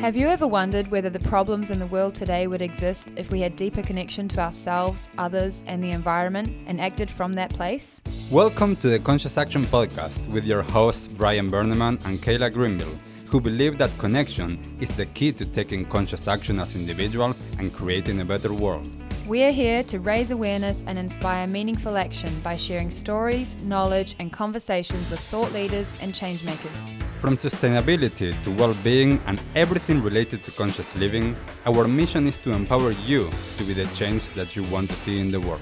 Have you ever wondered whether the problems in the world today would exist if we had deeper connection to ourselves, others, and the environment, and acted from that place? Welcome to the Conscious Action Podcast with your hosts Brian Berneman and Kayla Greenville, who believe that connection is the key to taking conscious action as individuals and creating a better world. We are here to raise awareness and inspire meaningful action by sharing stories, knowledge, and conversations with thought leaders and change makers. From sustainability to well-being and everything related to conscious living, our mission is to empower you to be the change that you want to see in the world.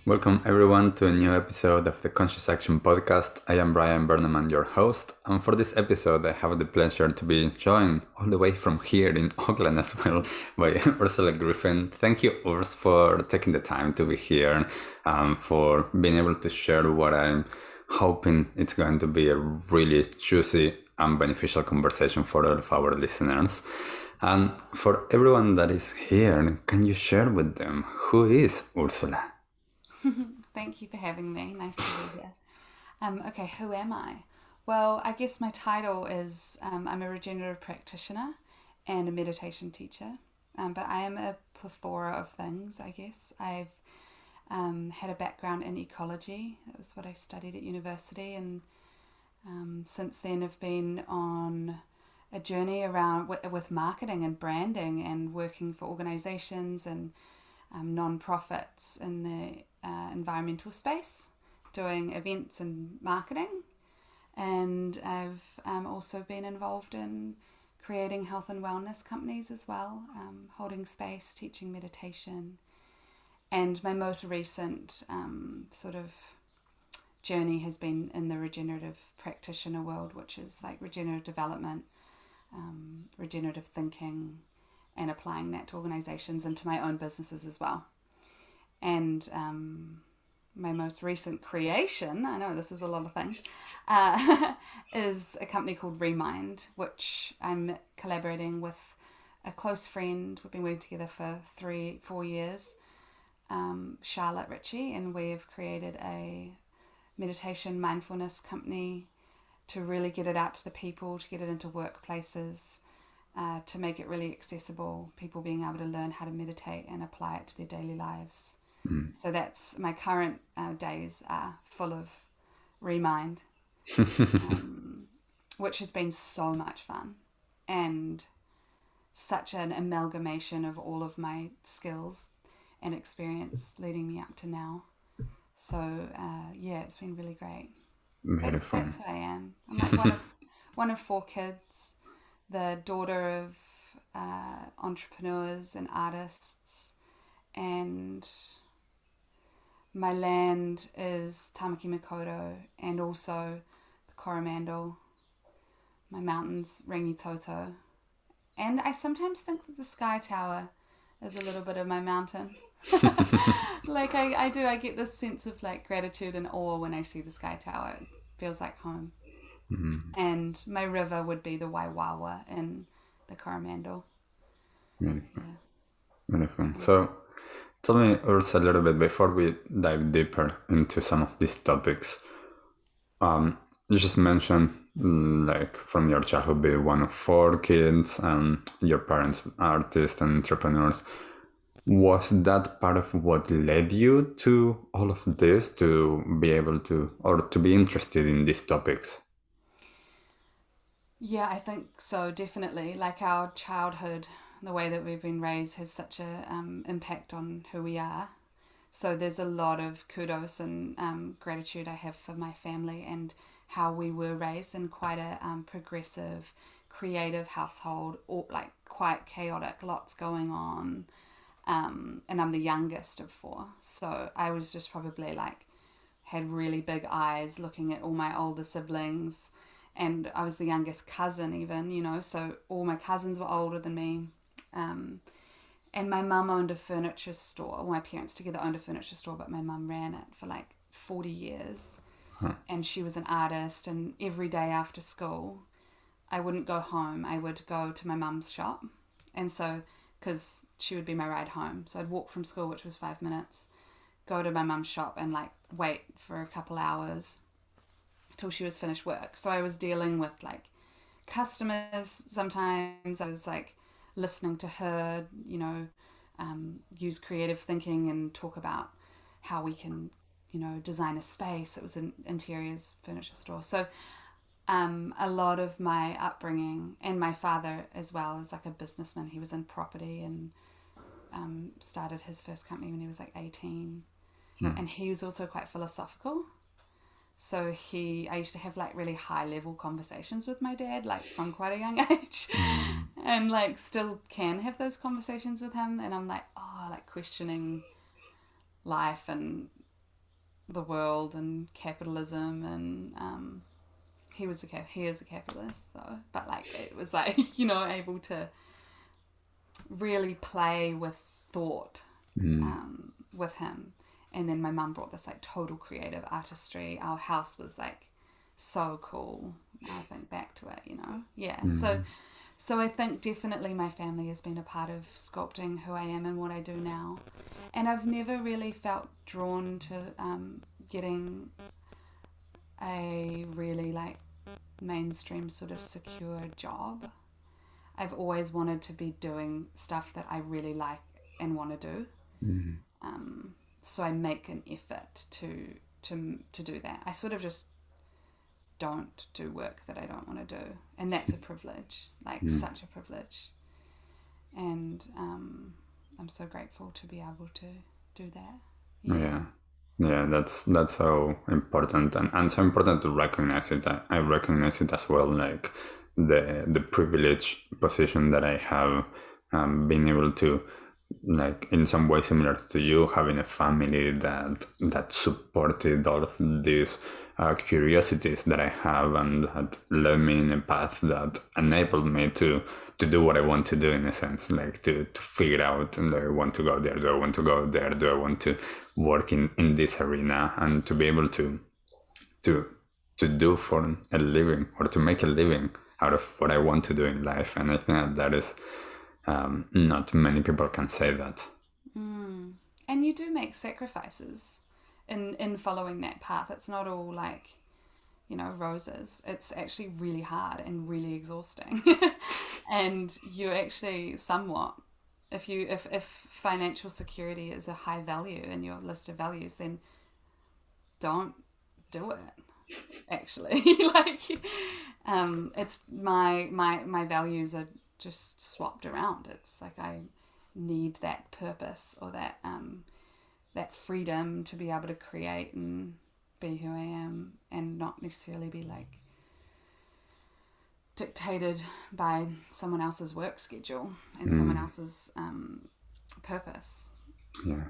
Welcome everyone to a new episode of the Conscious Action Podcast. I am Brian Berneman, your host, and for this episode I have the pleasure to be joined all the way from here in Auckland as well by Ursula Griffen. Thank you, Urs, for taking the time to be here, for being able to share what I'm hoping it's going to be a really juicy and beneficial conversation for all of our listeners. And for everyone that is here, can you share with them who is Ursula? Thank you for having me. Nice to be here. Okay, who am I? Well, I guess my title is I'm a regenerative practitioner and a meditation teacher, but I am a plethora of things, I guess. I've had a background in ecology. That was what I studied at university, and since then I've been on a journey around with marketing and branding and working for organizations and non-profits in the environmental space, doing events and marketing. And I've also been involved in creating health and wellness companies as well, holding space, teaching meditation. And my most recent sort of journey has been in the regenerative practitioner world, which is like regenerative development, regenerative thinking, and applying that to organizations and to my own businesses as well. And my most recent creation, I know this is a lot of things, is a company called Remind, which I'm collaborating with a close friend. We've been working together for 4 years, Charlotte Ritchie, and we've created a meditation mindfulness company to really get it out to the people, to get it into workplaces, to make it really accessible, people being able to learn how to meditate and apply it to their daily lives. So that's my current days are full of Remind, which has been so much fun and such an amalgamation of all of my skills and experience leading me up to now. So it's been really great. That's who I am. I'm like one of 4 kids, the daughter of entrepreneurs and artists, and my land is Tamaki Makaurau and also the Coromandel. My mountain's Rangitoto. And I sometimes think that the Sky Tower is a little bit of my mountain. Like I get this sense of like gratitude and awe when I see the Sky Tower. It feels like home. Mm-hmm. And my river would be the Waiwawa in the Coromandel. Beautiful. So tell me, Urs, a little bit before we dive deeper into some of these topics. You just mentioned, like, from your childhood, being one of 4 kids and your parents artists and entrepreneurs. Was that part of what led you to all of this, to be able to, or to be interested in these topics? Yeah, I think so, definitely. Like our childhood, the way that we've been raised has such a impact on who we are. So there's a lot of kudos and gratitude I have for my family and how we were raised in quite a progressive, creative household, or like quite chaotic, lots going on. And I'm the youngest of 4. So I was just probably like, had really big eyes looking at all my older siblings. And I was the youngest cousin even, so all my cousins were older than me. And my mum owned a furniture store. Well, my parents together owned a furniture store, but my mum ran it for like 40 years. Huh. And she was an artist, and every day after school, I wouldn't go home. I would go to my mum's shop. And so, because she would be my ride home. So I'd walk from school, which was 5 minutes, go to my mum's shop and like wait for a couple hours till she was finished work. So I was dealing with like customers, sometimes I was like listening to her, you know, use creative thinking and talk about how we can, you know, design a space. It was an interiors furniture store. So a lot of my upbringing, and my father as well is like a businessman. He was in property and started his first company when he was like 18. And he was also quite philosophical. So I used to have like really high level conversations with my dad, like from quite a young age, and like still can have those conversations with him. And I'm like, like questioning life and the world and capitalism. And he is a capitalist though, but like it was like, you know, able to really play with thought with him. And then my mum brought this like total creative artistry. Our house was like so cool. I think back to it, you know. Yeah. So I think definitely my family has been a part of sculpting who I am and what I do now. And I've never really felt drawn to getting a really like mainstream sort of secure job. I've always wanted to be doing stuff that I really like and want to do. So I make an effort to do that. I sort of just don't do work that I don't want to do, and that's a privilege, like such a privilege. And I'm so grateful to be able to do that. Yeah, that's so important, and so important to recognize it. I recognize it as well, like the privileged position that I have, being able to, like in some way similar to you, having a family that supported all of these curiosities that I have, and that led me in a path that enabled me to do what I want to do, in a sense, like to figure out, do I want to go there, do I want to go there, do I want to work in this arena, and to be able to do for a living, or to make a living out of what I want to do in life. And I think that is not many people can say that. And you do make sacrifices in following that path. It's not all like, you know, roses. It's actually really hard and really exhausting. And you actually somewhat, if financial security is a high value in your list of values, then don't do it. Actually, like it's my values are just swapped around. It's like I need that purpose, or that freedom to be able to create and be who I am, and not necessarily be like dictated by someone else's work schedule and someone else's purpose. Yeah.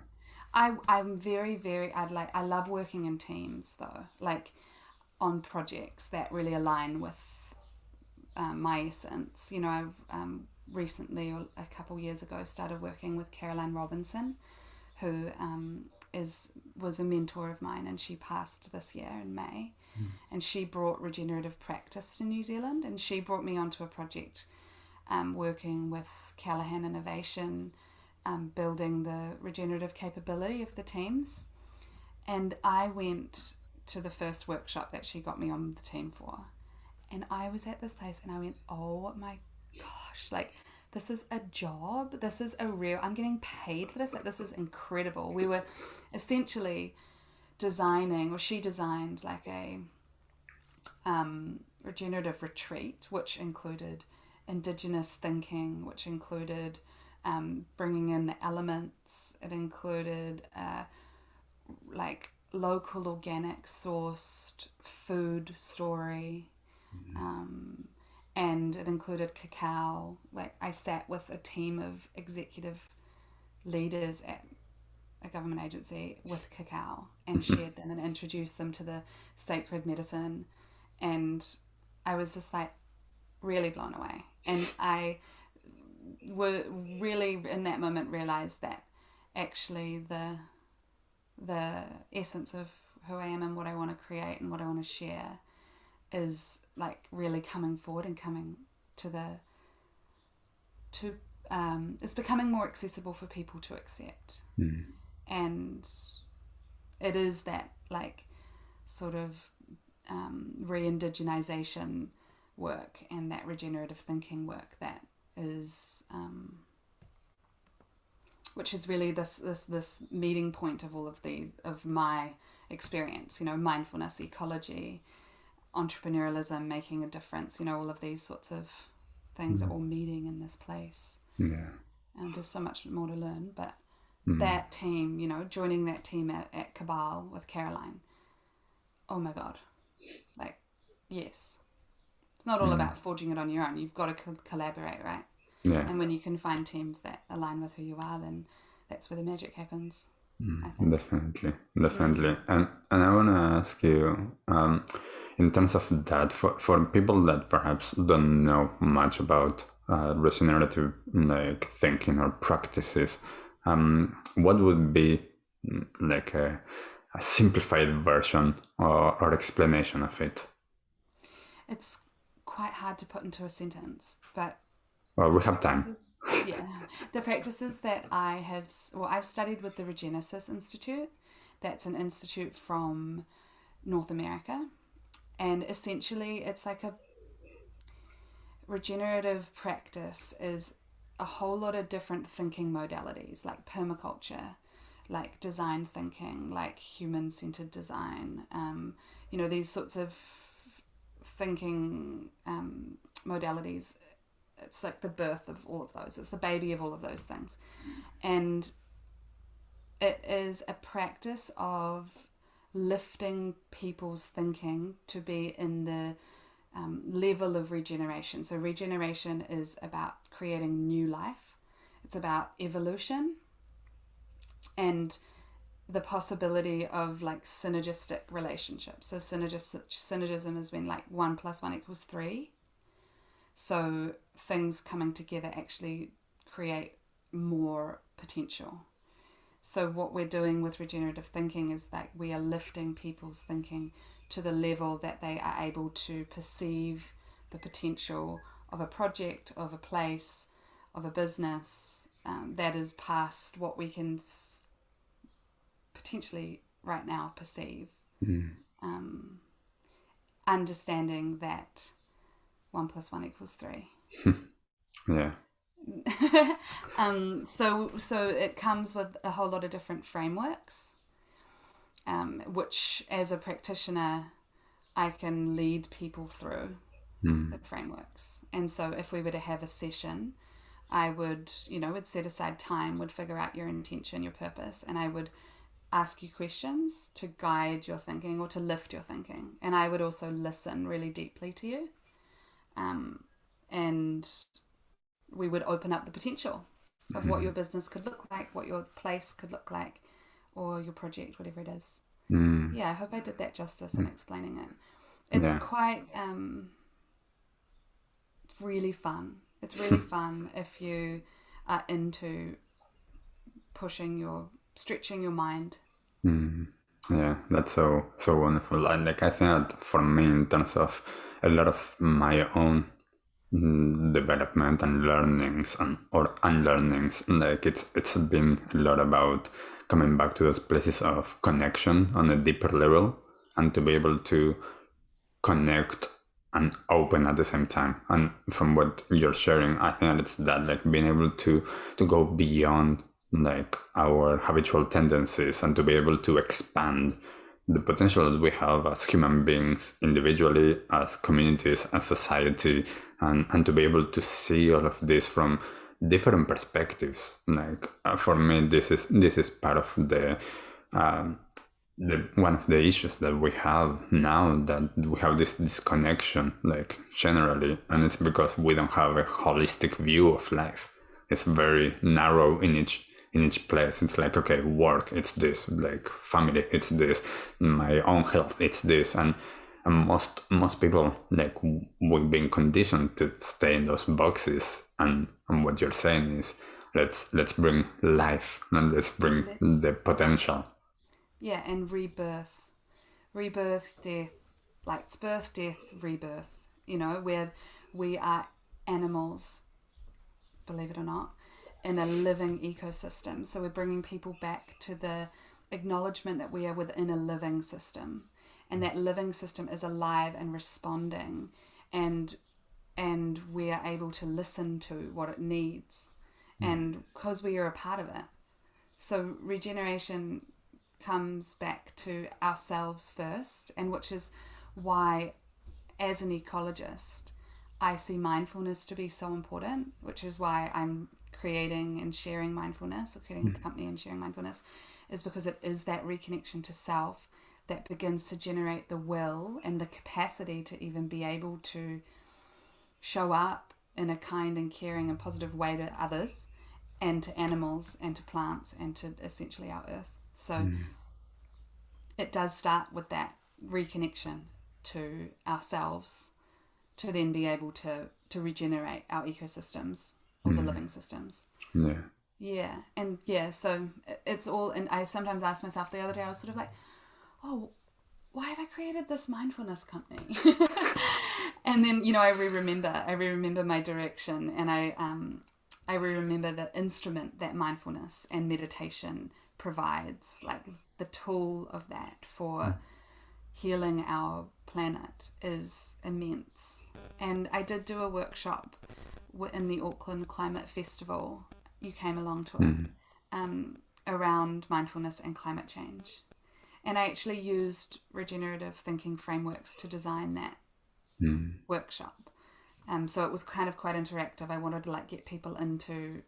I'm very I love working in teams though, like on projects that really align with my essence. You know, I've recently, or a couple years ago, started working with Caroline Robinson, who was a mentor of mine, and she passed this year in May. And she brought regenerative practice to New Zealand, and she brought me onto a project working with Callaghan Innovation, building the regenerative capability of the teams. And I went to the first workshop that she got me on the team for, and I was at this place and I went, oh my gosh, like this is a job, this is a real, I'm getting paid for this, like this is incredible. We were essentially designing, or she designed like a regenerative retreat, which included indigenous thinking, which included bringing in the elements. It included like local organic sourced food story, and it included cacao. Like I sat with a team of executive leaders at a government agency with cacao and shared them and introduced them to the sacred medicine, and I was just like really blown away. And I were really in that moment realized that actually the essence of who I am and what I want to create and what I want to share is like really coming forward and coming to it's becoming more accessible for people to accept. And it is that like sort of re-indigenisation work and that regenerative thinking work that is, which is really this meeting point of all of these, of my experience, you know, mindfulness, ecology, entrepreneurialism, making a difference, you know, all of these sorts of things are all meeting in this place. Yeah. And there's so much more to learn, but that team, you know, joining that team at Cabal with Caroline, oh my God, like, yes. It's not all about forging it on your own. You've got to collaborate, right? Yeah. And when you can find teams that align with who you are, then that's where the magic happens, I think. Definitely. And I want to ask you, in terms of that, for people that perhaps don't know much about regenerative like thinking or practices, what would be like a simplified version or explanation of it? It's quite hard to put into a sentence, but Well, we have time. yeah, the practices that I've studied with the Regenesis Institute. That's an institute from North America, and essentially it's like a regenerative practice is a whole lot of different thinking modalities, like permaculture, like design thinking, like human-centered design, you know, these sorts of thinking modalities. It's like the birth of all of those. It's the baby of all of those things. And it is a practice of lifting people's thinking to be in the level of regeneration. So regeneration is about creating new life. It's about evolution and the possibility of like synergistic relationships. So synergism has been like 1 + 1 = 3. So things coming together actually create more potential. So what we're doing with regenerative thinking is that we are lifting people's thinking to the level that they are able to perceive the potential of a project, of a place, of a business that is past what we can potentially right now perceive. Understanding that 1 + 1 = 3. Yeah. So it comes with a whole lot of different frameworks, which as a practitioner I can lead people through the frameworks. And so if we were to have a session, I would, you know, would set aside time, would figure out your intention, your purpose, and I would ask you questions to guide your thinking or to lift your thinking. And I would also listen really deeply to you. And we would open up the potential of what your business could look like, what your place could look like, or your project, whatever it is. Yeah, I hope I did that justice in explaining it. It's quite really fun. It's really fun if you are into stretching your mind. Yeah, that's so wonderful. And like I think that for me, in terms of a lot of my own development and learnings or unlearnings, like it's been a lot about coming back to those places of connection on a deeper level, and to be able to connect and open at the same time. And from what you're sharing, I think that it's that, like being able to go beyond like our habitual tendencies and to be able to expand the potential that we have as human beings, individually, as communities, as society, and to be able to see all of this from different perspectives. Like for me, this is part of the one of the issues that we have now, that we have this disconnection, like generally, and it's because we don't have a holistic view of life. It's very narrow in each place. It's like, okay, work, it's this, like family, it's this, my own health, it's this, and most people, like we've been conditioned to stay in those boxes. And what you're saying is, let's bring life and let's bring the potential. Yeah, and rebirth, death, like it's birth, death, rebirth, you know, where we are animals, believe it or not, in a living ecosystem. So we're bringing people back to the acknowledgement that we are within a living system, and that living system is alive and responding. And and we are able to listen to what it needs, and because we are a part of it. So regeneration comes back to ourselves first, and which is why, as an ecologist, I see mindfulness to be so important, which is why I'm creating and sharing mindfulness, or creating a company and sharing mindfulness, is because it is that reconnection to self that begins to generate the will and the capacity to even be able to show up in a kind and caring and positive way to others, and to animals and to plants and to essentially our earth. So it does start with that reconnection to ourselves, to then be able to regenerate our ecosystems, or the living systems. So it's all, and I sometimes ask myself, the other day I was sort of like, oh, why have I created this mindfulness company? And then, I re-remember my direction, and I remember the instrument that mindfulness and meditation provides, like the tool of that for healing our planet is immense. And I did do a workshop in the Auckland Climate Festival. You came along to it, around mindfulness and climate change. And I actually used regenerative thinking frameworks to design that workshop. So it was kind of quite interactive. I wanted to get people into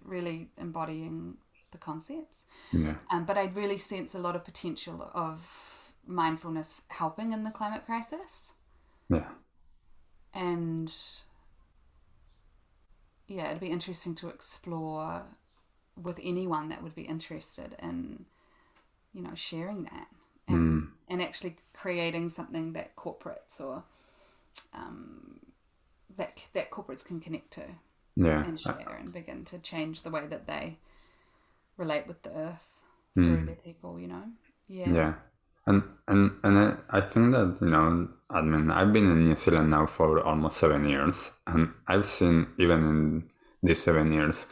really embodying the concepts. But I'd really sense a lot of potential of mindfulness helping in the climate crisis. And it'd be interesting to explore with anyone that would be interested in, sharing that, and actually creating something that corporates or that corporates can connect to, and share, and begin to change the way that they relate with the earth through their people. And I think that I've been in New Zealand now for almost 7 years, and I've seen, even in these 7 years,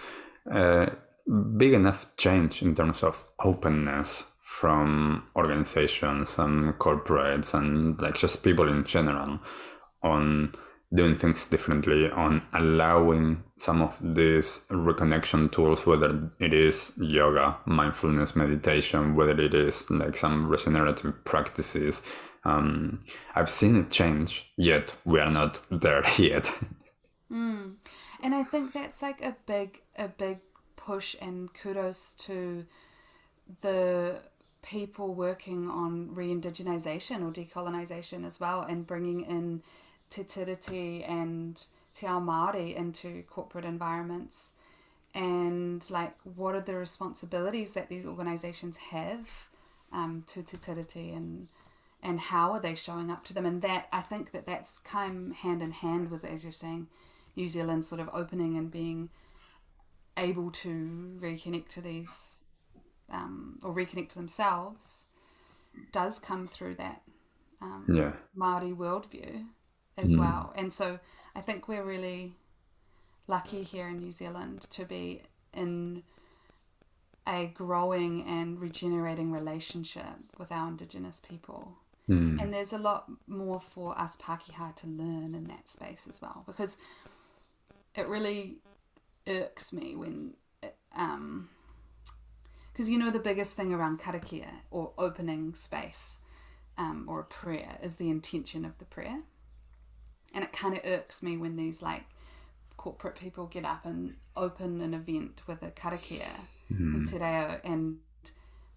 big enough change in terms of openness from organizations and corporates and just people in general on doing things differently, on allowing some of these reconnection tools, whether it is yoga, mindfulness, meditation, whether it is some regenerative practices. I've seen it change, yet we are not there yet. And I think that's a big push, and kudos to the people working on re-indigenisation or decolonization as well, and bringing in te tiriti and te ao Maori into corporate environments, and what are the responsibilities that these organizations have to te tiriti, and how are they showing up to them. And that, I think that's come hand in hand with, as you're saying, New Zealand sort of opening and being able to reconnect to these or reconnect to themselves, does come through that Maori worldview as well. And so I think we're really lucky here in New Zealand to be in a growing and regenerating relationship with our Indigenous people. And there's a lot more for us Pākehā to learn in that space as well, because it really irks me when because the biggest thing around karakia, or opening space, or a prayer, is the intention of the prayer. And it kind of irks me when these corporate people get up and open an event with a karakia and te reo, and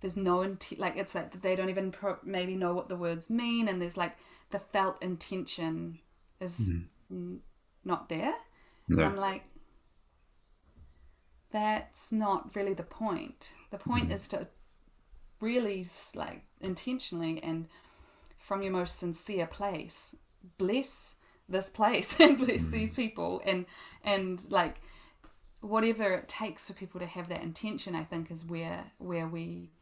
there's no intent, it's they don't even maybe know what the words mean, and there's the felt intention is not there. I'm that's not really the point. The point is to really intentionally and from your most sincere place bless this place and bless these people, and whatever it takes for people to have that intention, I think, is where we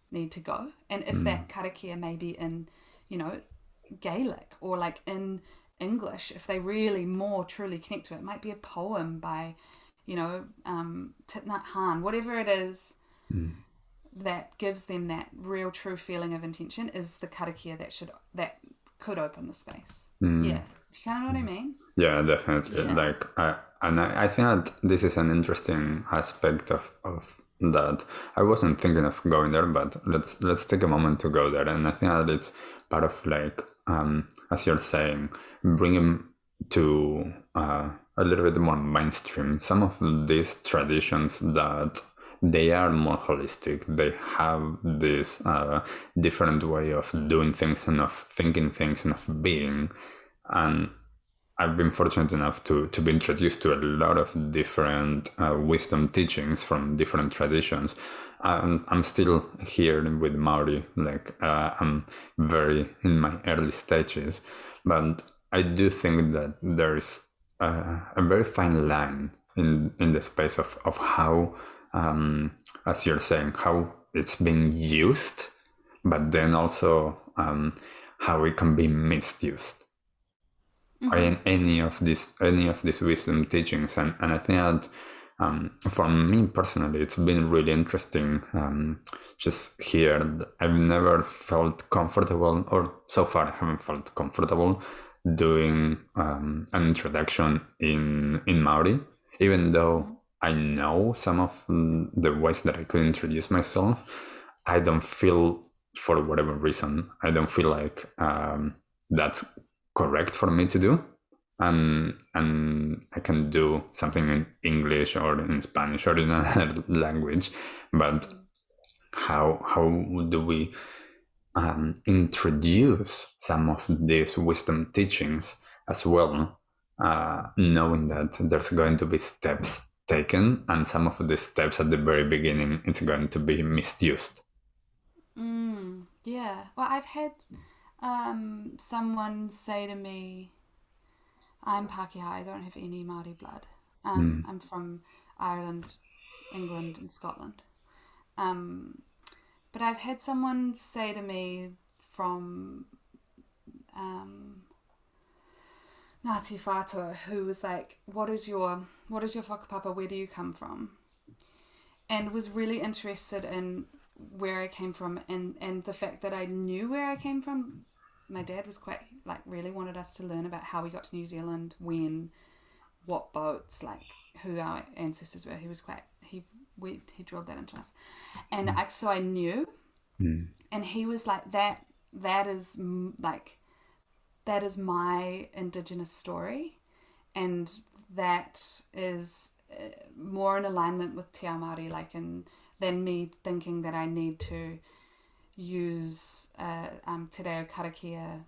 need to go. And if that karakia may be in Gaelic, or in English, if they really more truly connect to it, might be a poem by Thich Nhat Hanh, whatever it is that gives them that real true feeling of intention, is the karakia that could open the space. Do you kind of know what I mean? Yeah, definitely. Yeah. I think that this is an interesting aspect of that. I wasn't thinking of going there, but let's take a moment to go there. And I think that it's part of like, as you're saying, bringing to a little bit more mainstream some of these traditions that they are more holistic. They have this different way of doing things and of thinking things and of being. And I've been fortunate enough to be introduced to a lot of different wisdom teachings from different traditions. I'm still here with Maori, I'm very in my early stages, but I do think that there is a very fine line in the space of how, as you're saying, how it's being used, but then also how it can be misused in any of these wisdom teachings. And I think that for me personally it's been really interesting, just here. I've never felt comfortable, or so far I haven't felt comfortable doing an introduction in Maori, even though I know some of the ways that I could introduce myself. I don't feel, for whatever reason, I don't feel like that's correct for me to do, and I can do something in English or in Spanish or in another language. But how do we introduce some of these wisdom teachings as well, knowing that there's going to be steps taken, and some of the steps at the very beginning it's going to be misused. Yeah. Well, I've had someone say to me, I'm Pākehā, I don't have any Māori blood. I'm from Ireland, England and Scotland. But I've had someone say to me from Ngāti Whātua, who was like, what is your whakapapa, where do you come from? And was really interested in where I came from, and the fact that I knew where I came from. My dad was quite, like, really wanted us to learn about how we got to New Zealand, when, what boats, like, who our ancestors were. He was quite, he drilled that into us. And so I knew, and he was like, that is my Indigenous story, and that is more in alignment with Te Ao Māori, like, than me thinking that I need to use Te Reo Karakia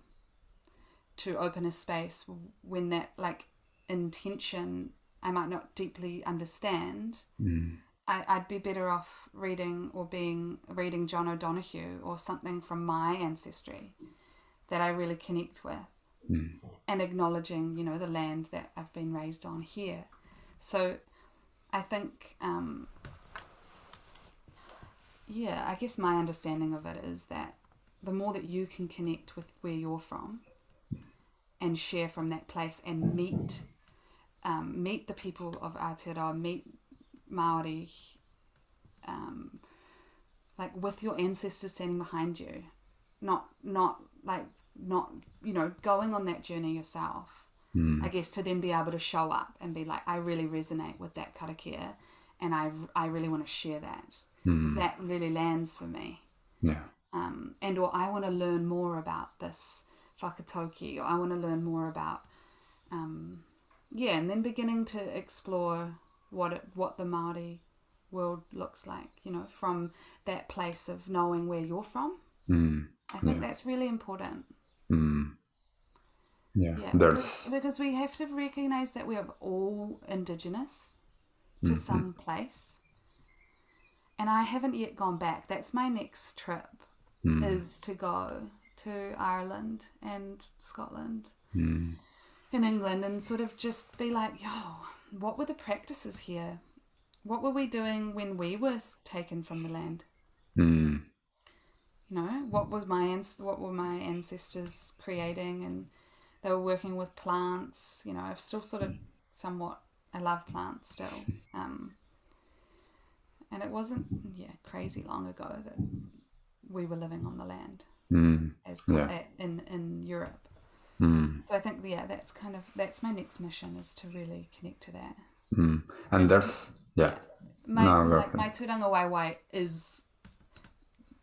to open a space, when that, like, intention I might not deeply understand. I'd be better off reading John O'Donoghue or something from my ancestry that I really connect with, and acknowledging, the land that I've been raised on here. So I think, I guess my understanding of it is that the more that you can connect with where you're from and share from that place, and meet the people of Aotearoa, meet Maori, like, with your ancestors standing behind you, not going on that journey yourself. I guess, to then be able to show up and be like, I really resonate with that karakia, and I really want to share that, because that really lands for me. Yeah. Or I want to learn more about this whakatauki, or I want to learn more about, and then beginning to explore what the Māori world looks like, from that place of knowing where you're from. I think that's really important. Yeah, because we have to recognize that we are all Indigenous to some place. And I haven't yet gone back. That's my next trip, is to go to Ireland and Scotland and England, and sort of just be like, what were the practices here? What were we doing when we were taken from the land? What were my ancestors creating? And they were working with plants. I've still sort of I love plants still. And it wasn't crazy long ago that we were living on the land in Europe. So I think, that's my next mission, is to really connect to that. And there's My tūranga waiwai is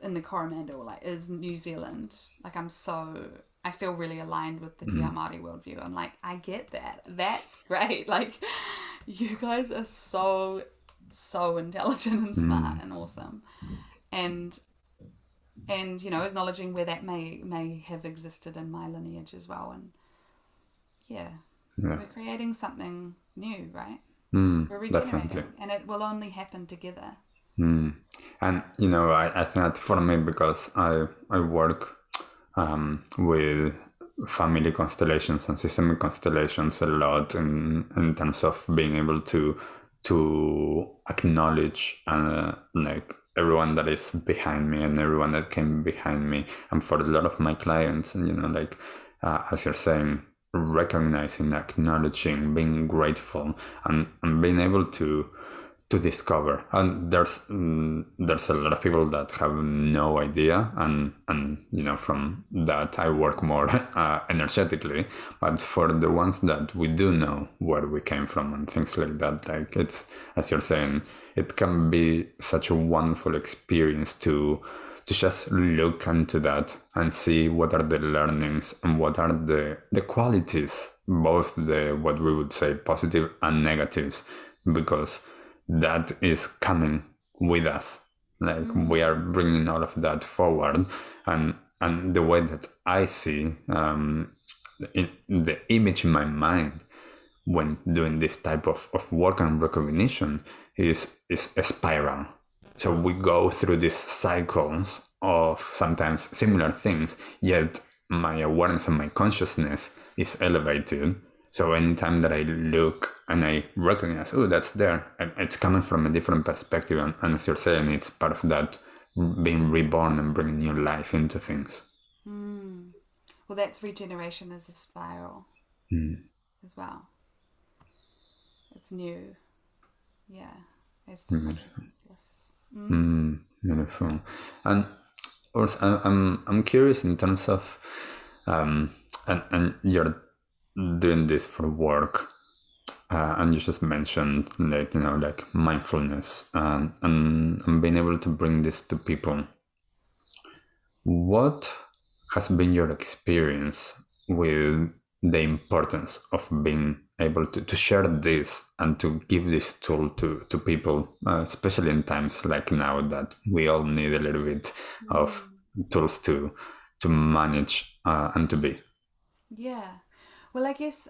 in the Coromandel, is New Zealand. I feel really aligned with the Te Ao Māori worldview. I'm like, I get that. That's great. You guys are so intelligent and smart and awesome. And acknowledging where that may have existed in my lineage as well. And we're creating something new, right? We're regenerating, definitely. and it will only happen together. And I think that for me, because I work with family constellations and systemic constellations a lot in terms of being able to acknowledge everyone that is behind me and everyone that came behind me. And for a lot of my clients, as you're saying, recognizing, acknowledging, being grateful, and being able to discover. And there's a lot of people that have no idea, and from that I work more energetically. But for the ones that we do know where we came from and things like that, it's, as you're saying, it can be such a wonderful experience to just look into that and see what are the learnings and what are the qualities, both the, what we would say, positive and negatives, because that is coming with us. We are bringing all of that forward, and the way that I see the image in my mind when doing this type of work and recognition is a spiral. So we go through these cycles of sometimes similar things, yet my awareness and my consciousness is elevated. So anytime that I look and I recognize, oh, that's there, it's coming from a different perspective. And as you're saying, it's part of that being reborn and bringing new life into things. Well, that's regeneration as a spiral as well. It's new. Yeah, as the consciousness lifts. Beautiful. And also, I'm curious in terms of, and you're doing this for work, and you just mentioned mindfulness and being able to bring this to people. What has been your experience with the importance of being able to share this and to give this tool to people, especially in times like now that we all need a little bit of tools to manage and to be? Yeah. Well, I guess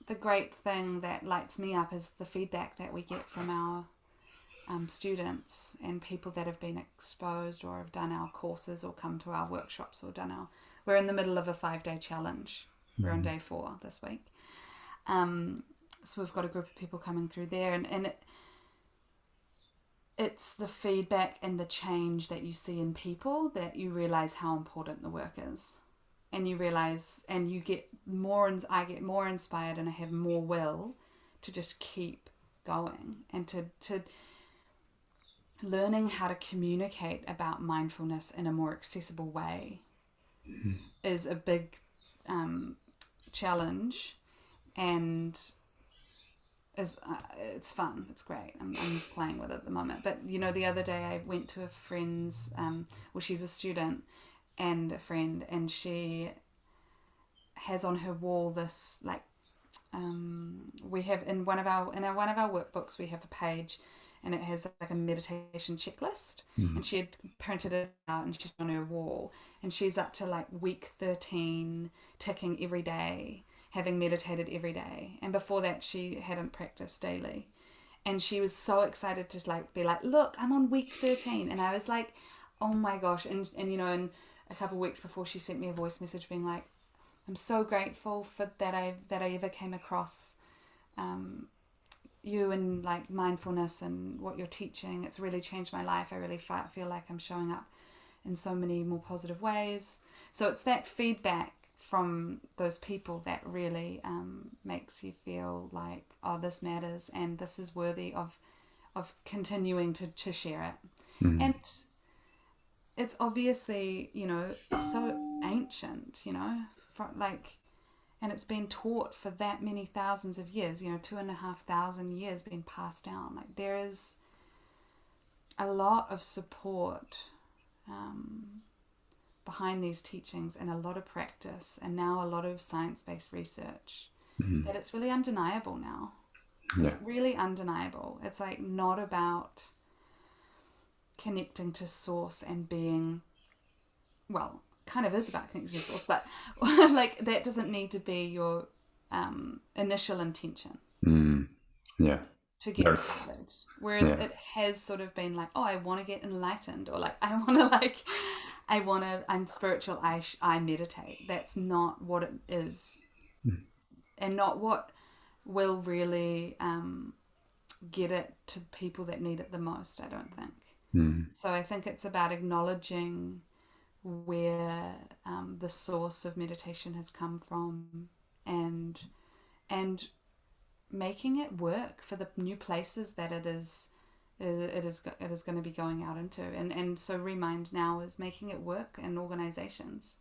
the great thing that lights me up is the feedback that we get from our students and people that have been exposed or have done our courses or come to our workshops or we're in the middle of a 5-day challenge. We're on day 4 this week. So we've got a group of people coming through there, and it's the feedback and the change that you see in people that you realize how important the work is. And you realize, and you get more, and I get more inspired, and I have more will to just keep going, and to learning how to communicate about mindfulness in a more accessible way is a big challenge, and it's fun. It's great. I'm playing with it at the moment. But the other day I went to a friend's, she's a student and a friend, and she has on her wall this we have in one of our workbooks we have a page, and it has a meditation checklist, and she had printed it out and she's on her wall, and she's up to week 13, ticking every day, having meditated every day, and before that she hadn't practiced daily, and she was so excited to be look, I'm on week 13, and I was like, oh my gosh, and in a couple of weeks before, she sent me a voice message being like, I'm so grateful for that I ever came across you and mindfulness and what you're teaching. It's really changed my life. I really feel like I'm showing up in so many more positive ways. So it's that feedback from those people that really makes you feel like, oh, this matters and this is worthy of continuing to share it. And it's obviously, so ancient, and it's been taught for that many thousands of years, 2,500 years being passed down. Like, there is a lot of support behind these teachings, and a lot of practice, and now a lot of science-based research, that it's really undeniable now. Yeah. It's really undeniable. It's like not about connecting to source and being, well, kind of is about connecting to source, but like that doesn't need to be your initial intention Yeah. to get started. Whereas it has sort of been like, oh, I want to get enlightened, or like I'm spiritual, I meditate. That's not what it is, and not what will really get it to people that need it the most, I don't think. So I think it's about acknowledging where the source of meditation has come from, and making it work for the new places that it is going to be going out into. And so Remind now is making it work in organizations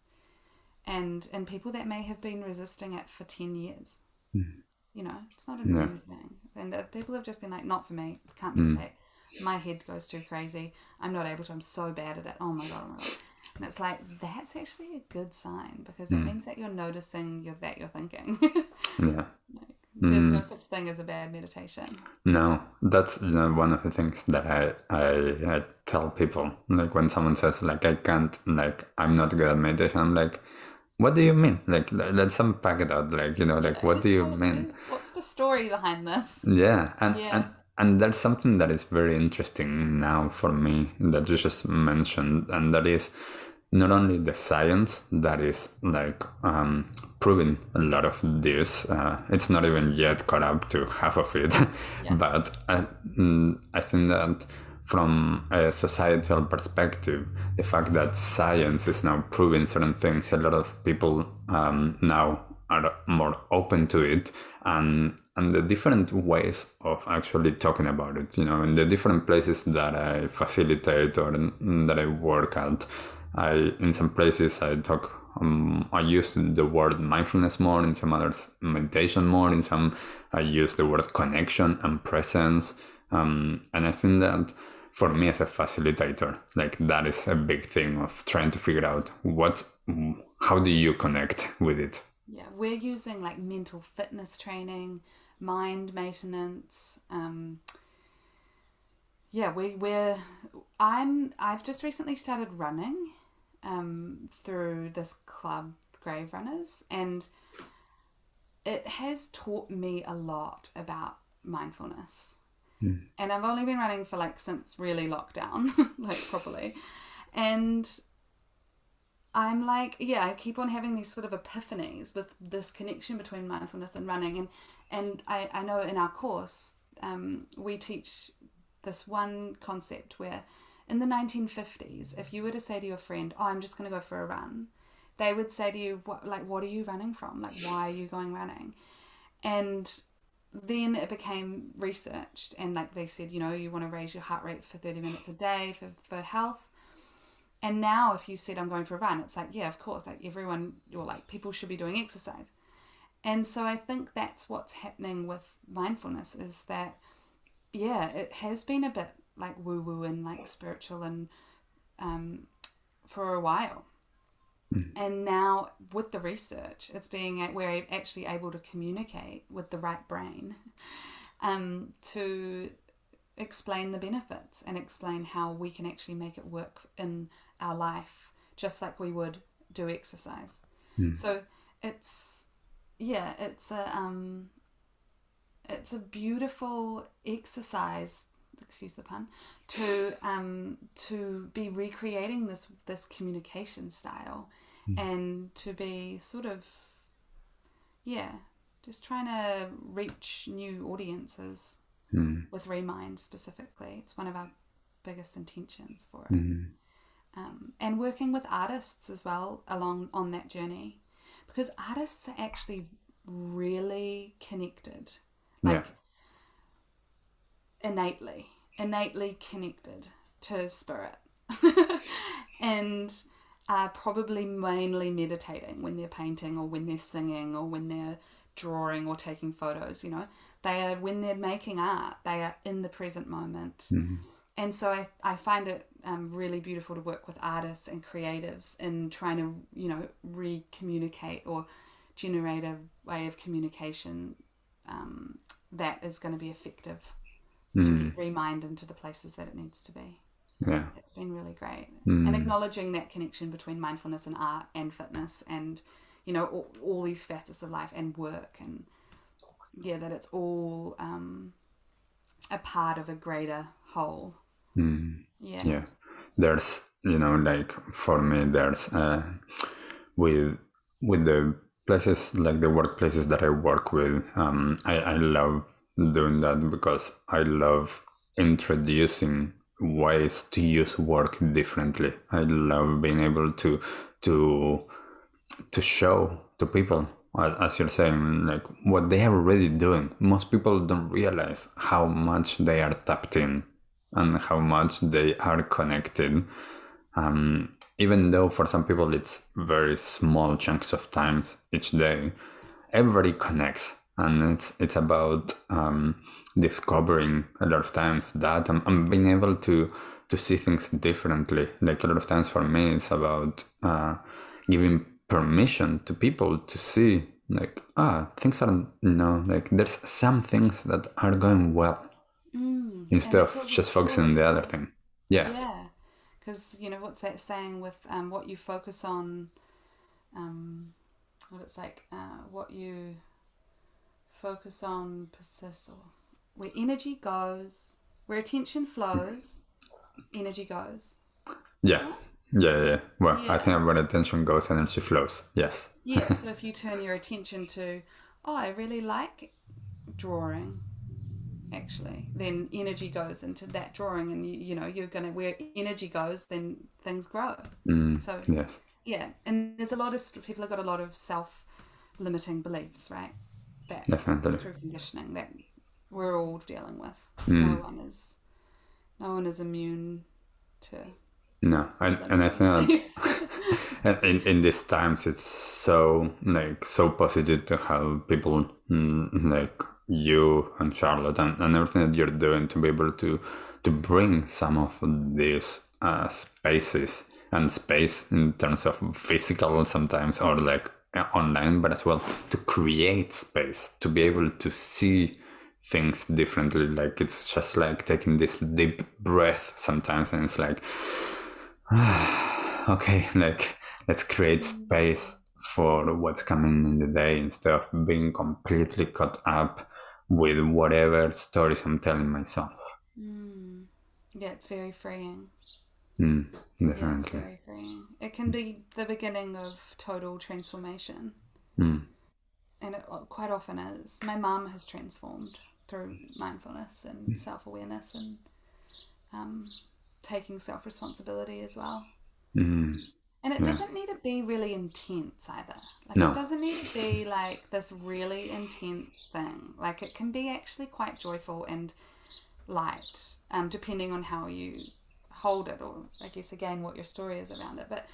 and people that may have been resisting it for 10 years. It's not a new thing. And people have just been like, not for me, can't meditate. My head goes too crazy. I'm not able to. I'm so bad at it. Oh my God. And it's like, that's actually a good sign, because that means that you're noticing that you're thinking. Yeah. There's no such thing as a bad meditation. No, that's one of the things that I tell people. Like, when someone says like, I can't, like, I'm not good at meditation, I'm like, what do you mean? Like, let's unpack it out. Like, what do you mean? What's the story behind this? Yeah, and there's something that is very interesting now for me that you just mentioned, and that is not only the science that is like proving a lot of this. It's not even yet caught up to half of it, but I think that from a societal perspective, the fact that science is now proving certain things, a lot of people now are more open to it, and the different ways of actually talking about it, in the different places that I facilitate or that I work at. In some places I talk, I use the word mindfulness more, in some others meditation more, in some I use the word connection and presence, and I think that for me as a facilitator, like, that is a big thing of trying to figure out how do you connect with it. Yeah, we're using like mental fitness training, mind maintenance. I've just recently started running through this club, Grave Runners, and it has taught me a lot about mindfulness. And I've only been running for like since really lockdown, like properly. And I'm like, I keep on having these sort of epiphanies with this connection between mindfulness and running. And I know in our course, we teach this one concept where in the 1950s, if you were to say to your friend, oh, I'm just going to go for a run, they would say to you, what are you running from? Like, why are you going running? And then it became researched, and like they said, you want to raise your heart rate for 30 minutes a day for health. And now if you said I'm going for a run, it's like, yeah, of course, like everyone, or like people should be doing exercise. And so I think that's what's happening with mindfulness, is that, it has been a bit like woo-woo and like spiritual and for a while. And now with the research, we're actually able to communicate with the right brain to explain the benefits and explain how we can actually make it work in our life, just like we would do exercise. So it's a beautiful exercise, excuse the pun, to be recreating this communication style, and to be sort of just trying to reach new audiences with Remind specifically. It's one of our biggest intentions for it. And working with artists as well along on that journey, because artists are actually really connected, like innately connected to spirit. And are probably mainly meditating when they're painting or when they're singing or when they're drawing or taking photos, when they're making art, they are in the present moment. And so I find it really beautiful to work with artists and creatives in trying to, re-communicate or generate a way of communication that is going to be effective to get re-mind into the places that it needs to be. Yeah. It's been really great. And acknowledging that connection between mindfulness and art and fitness and, all these facets of life and work, and that it's all a part of a greater whole. Yeah. There's, like for me, there's with the places, like the workplaces that I work with, I love doing that because I love introducing ways to use work differently. I love being able to show to people, as you're saying, like what they are already doing. Most people don't realize how much they are tapped in and how much they are connected. Even though for some people it's very small chunks of times each day, everybody connects, and it's about discovering a lot of times that and being able to see things differently. Like a lot of times for me, it's about giving permission to people to see, like, things are, like there's some things that are going well, instead of just focusing on the other thing. Yeah, because what's that saying with what you focus on, what you focus on persists, or where energy goes, where attention flows, energy goes. Yeah. Well, I think where attention goes, energy flows. Yes. Yeah, so if you turn your attention to, I really like drawing, actually, then energy goes into that drawing, and you're gonna, where energy goes, then things grow. So yes. Yeah, and there's a lot of people have got a lot of self-limiting beliefs, right? That Definitely. through conditioning that we're all dealing with. No one is immune to. No, and I think that in these times it's so positive to have people like you and Charlotte and everything that you're doing to be able to bring some of these spaces and space in terms of physical sometimes, or like online, but as well to create space to be able to see things differently. Like it's just like taking this deep breath sometimes, and it's like, okay, like let's create space for what's coming in the day, instead of being completely caught up with whatever stories I'm telling myself. Yeah, it's very freeing. Definitely. Yeah, it's very freeing. It can be the beginning of total transformation. And it quite often is. My mum has transformed through mindfulness and self-awareness and taking self-responsibility as well. And it doesn't need to be really intense either. It doesn't need to be like this really intense thing. Like it can be actually quite joyful and light, depending on how you hold it, or I guess again what your story is around it. But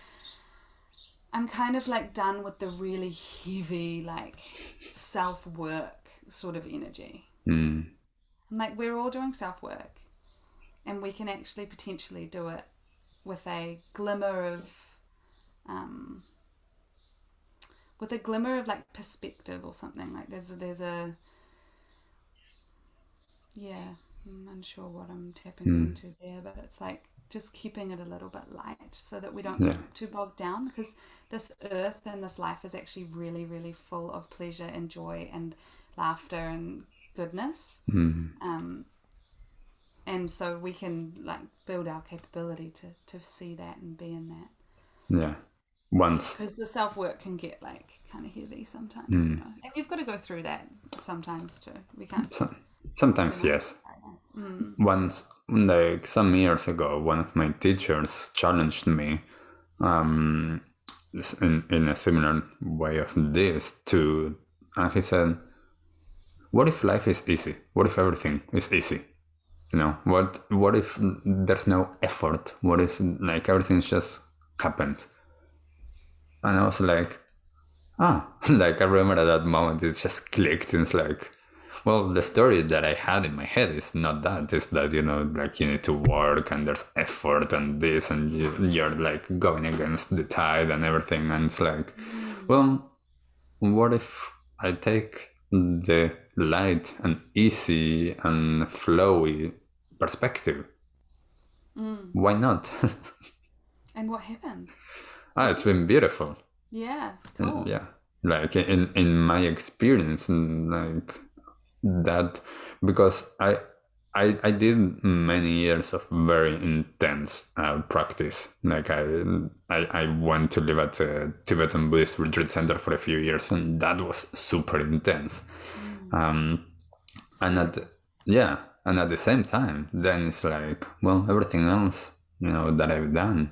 I'm kind of like done with the really heavy like self-work sort of energy. I'm like, we're all doing self-work, and we can actually potentially do it with a glimmer of like perspective or something. Like there's a I'm unsure what I'm tapping into there, but it's like just keeping it a little bit light so that we don't get too bogged down, because this earth and this life is actually really, really full of pleasure and joy and laughter and goodness. And so we can like build our capability to see that and be in that. Because the self-work can get like kind of heavy sometimes, and you've got to go through that sometimes too. We can't. Sometimes, yes. Once, like some years ago, one of my teachers challenged me in a similar way of this too, and he said, what if life is easy? What if everything is easy? What if there's no effort? What if like everything just happens? And I was like, like I remember at that moment it just clicked. And it's like, well, the story that I had in my head is not that. It's that, like you need to work and there's effort and this and you're like going against the tide and everything. And it's like, well, what if I take the light and easy and flowy perspective? Why not? And what happened? It's been beautiful. Yeah, cool. Yeah, like in my experience, like that, because I did many years of very intense practice. Like I went to live at a Tibetan Buddhist retreat center for a few years, and that was super intense. And and at the same time, then it's like, well, everything else that I've done,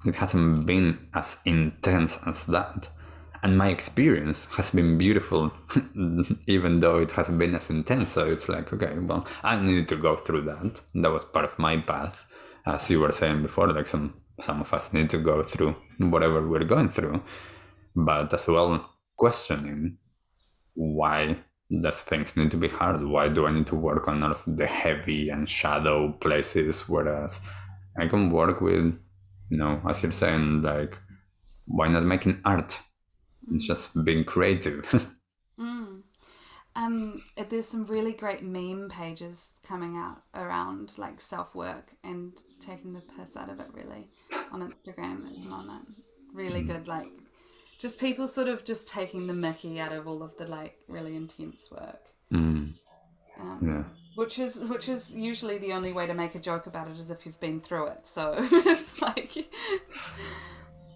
it hasn't been as intense as that. And my experience has been beautiful, even though it hasn't been as intense. So it's like, okay, well, I needed to go through that. That was part of my path. As you were saying before, like some of us need to go through whatever we're going through. But as well, questioning why does things need to be hard? Why do I need to work on all of the heavy and shadow places? Whereas I can work with, as you're saying, like, why not making art? It's just being creative. There's some really great meme pages coming out around like self-work and taking the piss out of it really on Instagram at the moment. Really good, like just people sort of just taking the mickey out of all of the like really intense work. Yeah. Which is usually the only way to make a joke about it is if you've been through it. So it's like,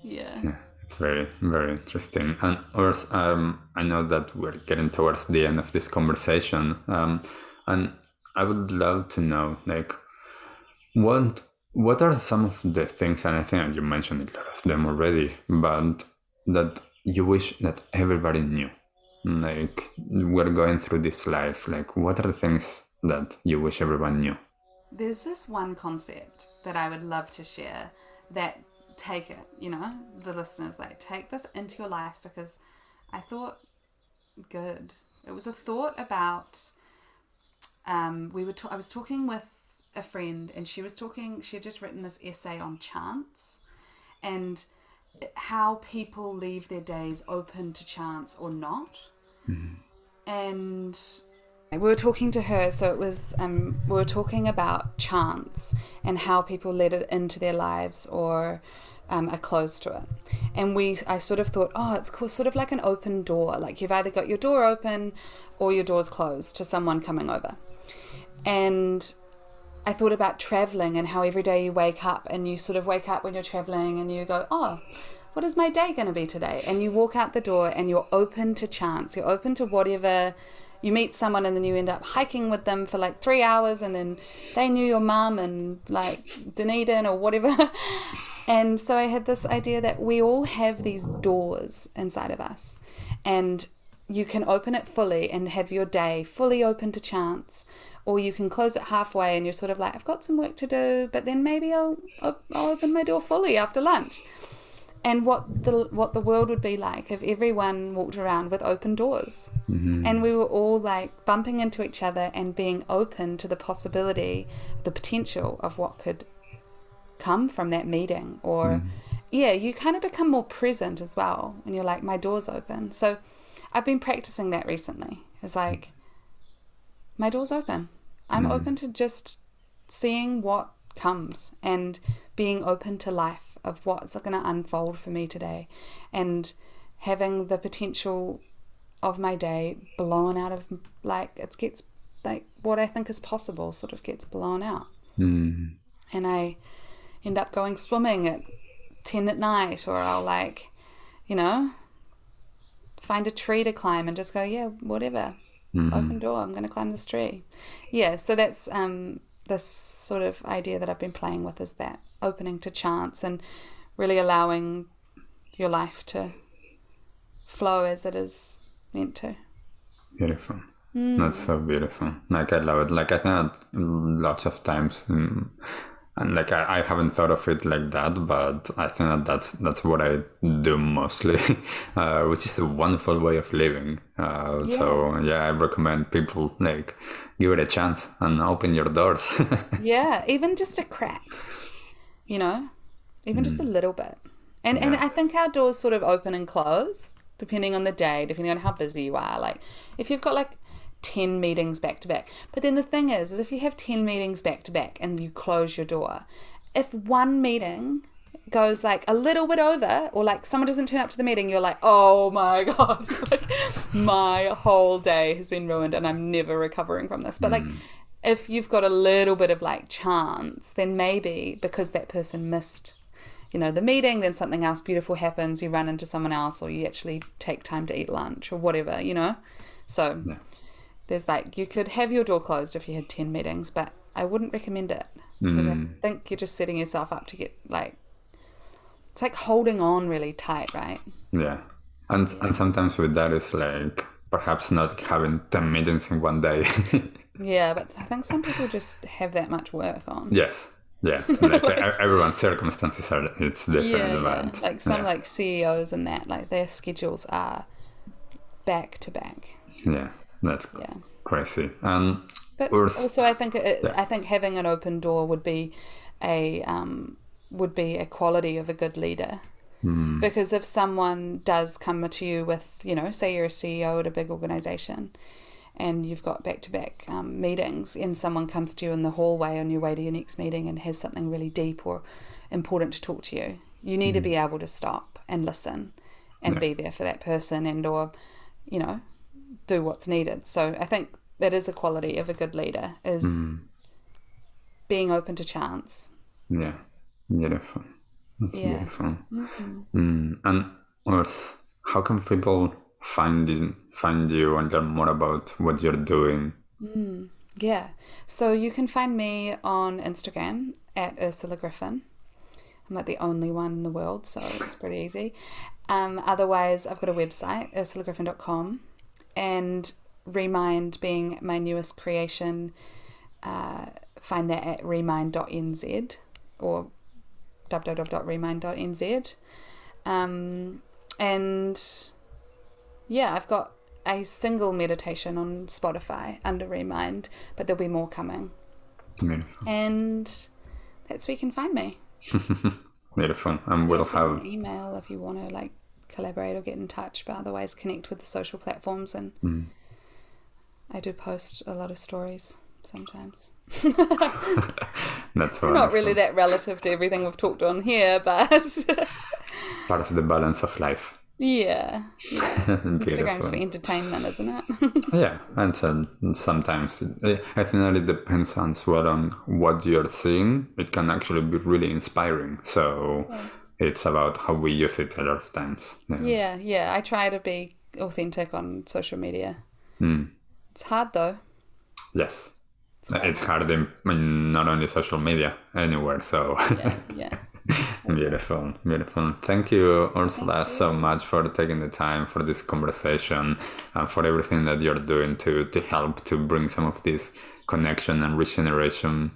yeah. It's very, very interesting. And Urs, I know that we're getting towards the end of this conversation, and I would love to know, like, what are some of the things, and I think you mentioned a lot of them already, but that you wish that everybody knew? Like, we're going through this life, like, what are the things that you wish everyone knew? There's this one concept that I would love to share that take it, the listeners, like take this into your life, because I thought good. It was a thought about I was talking with a friend and she had just written this essay on chance and how people leave their days open to chance or not. And we were talking to her, so it was we were talking about chance and how people let it into their lives or are closed to it. And I sort of thought, it's sort of like an open door, like you've either got your door open or your door's closed to someone coming over. And I thought about traveling and how every day you wake up and you sort of wake up when you're traveling and you go, what is my day going to be today? And you walk out the door and you're open to chance. You're open to whatever. You meet someone and then you end up hiking with them for like 3 hours and then they knew your mum and like Dunedin or whatever. And so I had this idea that we all have these doors inside of us and you can open it fully and have your day fully open to chance, or you can close it halfway and you're sort of like, I've got some work to do, but then maybe I'll open my door fully after lunch. And what the world would be like if everyone walked around with open doors. And we were all like bumping into each other and being open to the possibility, the potential of what could come from that meeting. Or you kind of become more present as well and you're like, my door's open. So I've been practicing that recently. It's like, my door's open. I'm open to just seeing what comes and being open to life of what's going to unfold for me today, and having the potential of my day blown out of, like, it gets like what I think is possible sort of gets blown out. And I end up going swimming at 10 at night, or I'll like, find a tree to climb and just go, whatever, open door, I'm going to climb this tree. So that's this sort of idea that I've been playing with, is that opening to chance and really allowing your life to flow as it is meant to. Beautiful. That's so beautiful. Like, I love it. Like, I think that lots of times And like I haven't thought of it like that, but I think that's what I do mostly, which is a wonderful way of living. So yeah, I recommend people like give it a chance and open your doors. Yeah, even just a crack, even just a little bit. And I think our doors sort of open and close depending on the day, depending on how busy you are. Like if you've got like 10 meetings back to back. But then the thing is if you have 10 meetings back to back and you close your door, if one meeting goes like a little bit over, or like someone doesn't turn up to the meeting, you're like, oh my God, like my whole day has been ruined and I'm never recovering from this. But like if you've got a little bit of like chance, then maybe because that person missed the meeting, then something else beautiful happens, you run into someone else, or you actually take time to eat lunch or whatever, So there's like, you could have your door closed if you had 10 meetings, but I wouldn't recommend it because I think you're just setting yourself up to get like, it's like holding on really tight, right? Yeah. And sometimes with that is like perhaps not having 10 meetings in one day. Yeah, but I think some people just have that much work on. Yes. Yeah, like everyone's circumstances it's different. But, like some like CEOs and that, like their schedules are back to back. Yeah, that's crazy. But also, I think having an open door would be a quality of a good leader. Because if someone does come to you with, say you're a CEO at a big organization, and you've got back-to-back meetings, and someone comes to you in the hallway on your way to your next meeting and has something really deep or important to talk to you, you need to be able to stop and listen and be there for that person and or, do what's needed. So I think that is a quality of a good leader, is being open to chance. Yeah, beautiful. That's beautiful. And Urs, how can people find you and learn more about what you're doing? Yeah, so you can find me on Instagram at Ursula Griffen. I'm like the only one in the world, so it's pretty easy. Otherwise, I've got a website, ursulagriffen.com, and Remind being my newest creation, find that at remind.nz or www.remind.nz. And yeah, I've got a single meditation on Spotify under Remind, but there'll be more coming. Beautiful. And that's where you can find me. Beautiful. And we'll have an email if you want to like collaborate or get in touch, but otherwise connect with the social platforms, and I do post a lot of stories sometimes. That's not really that relative to everything we've talked on here, but part of the balance of life. Yeah. Instagram's for entertainment, isn't it? Yeah, and sometimes I think that it depends as well on what you're seeing. It can actually be really inspiring. So it's about how we use it a lot of times. Yeah. I try to be authentic on social media. It's hard though. Yes. It's hard in not only social media, anywhere. So yeah. Beautiful. Thank you, Ursula, so much for taking the time for this conversation and for everything that you're doing to help to bring some of this connection and regeneration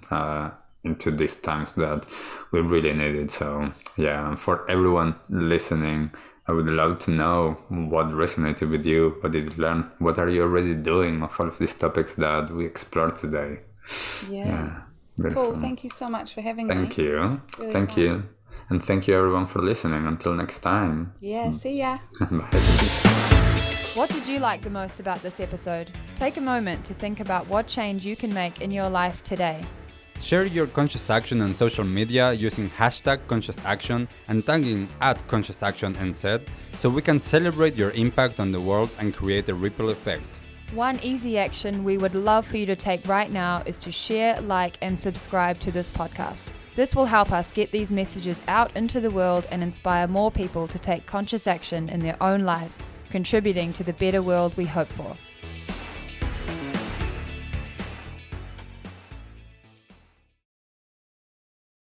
into these times that we really need it. So yeah, and for everyone listening, I would love to know what resonated with you, what did you learn, what are you already doing of all of these topics that we explored today. Yeah. Beautiful. Cool. Thank you so much for having me. Thank you. Really Thank fun. you. And thank you everyone for listening. Until next time. Yeah, see ya. Bye. What did you like the most about this episode? Take a moment to think about what change you can make in your life today. Share your conscious action on social media using #ConsciousAction and tagging @ConsciousActionNZ so we can celebrate your impact on the world and create a ripple effect. One easy action we would love for you to take right now is to share, like, and subscribe to this podcast. This will help us get these messages out into the world and inspire more people to take conscious action in their own lives, contributing to the better world we hope for.